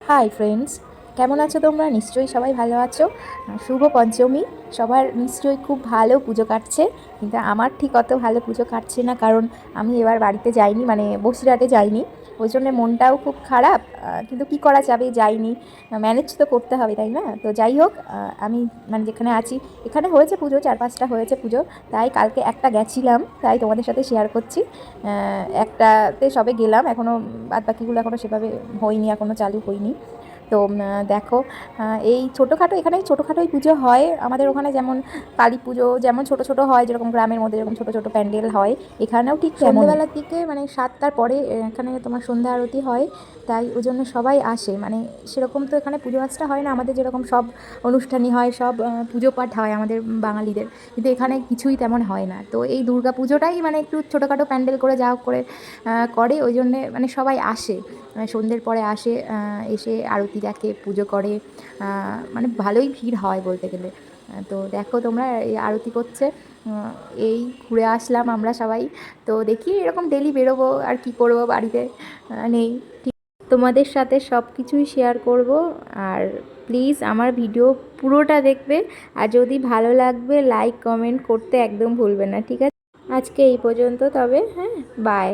Hi friends, কেমন আছো তোমরা? নিশ্চয়ই সবাই ভালো আছো। শুভ পঞ্চমী। সবার নিশ্চয়ই খুব ভালো পুজো কাটছে, কিন্তু আমার ঠিক অত ভালো পুজো কাটছে না, কারণ আমি এবার বাড়িতে যাইনি, মানে বসিরহাটে যাইনি। ওই জন্যে মনটাও খুব খারাপ, কিন্তু কি করা যাবে, যাইনি। ম্যানেজ তো করতে হবে, তাই না? তো যাই হোক, আমি মানে যেখানে আছি এখানে হয়েছে পুজো, 4-5টা হয়েছে পুজো। তাই কালকে একটা গেছিলাম, তাই তোমাদের সাথে শেয়ার করছি। একটাতে সবে গেলাম, এখনও বাদবাকিগুলো এখনও সেভাবে হয়নি, এখনও চালু হয়নি। তো দেখো, এই ছোটোখাটো এখানে ছোটোখাটোই পুজো হয় আমাদের ওখানে, যেমন কালী পুজো যেমন ছোটো ছোটো হয়, যেরকম গ্রামের মধ্যে যেরকম ছোটো ছোটো প্যান্ডেল হয়, এখানেও ঠিক সন্ধ্যেবেলার দিকে, মানে 7টার পরে এখানে তোমার সন্ধ্যা আরতি হয়। তাই ওই জন্য সবাই আসে, মানে সেরকম তো এখানে পুজো আচটা হয় না আমাদের, যেরকম সব অনুষ্ঠানই হয়, সব পুজো পাঠ হয় আমাদের বাঙালিদের, কিন্তু এখানে কিছুই তেমন হয় না। তো এই দুর্গা পুজোটাই মানে একটু ছোটোখাটো প্যান্ডেল করে যা হোক করে করে, ওই জন্যে মানে সবাই আসে, সন্ধ্যের পরে আসে, এসে আরতি দেখে, পুজো করে। মানে ভালোই ভিড় হয় বলতে গেলে। তো দেখো তোমরা, এই আরতি করছে, এই ঘুরে আসলাম আমরা সবাই। তো দেখি এরকম ডেলি বেরোবো, আর কি করবো, বাড়িতে নেই। তোমাদের সাথে সব কিছুই শেয়ার করব। আর প্লিজ আমার ভিডিও পুরোটা দেখবে, আর যদি ভালো লাগবে লাইক কমেন্ট করতে একদম ভুলবে না, ঠিক আছে? আজকে এই পর্যন্ত তবে, হ্যাঁ, বাই।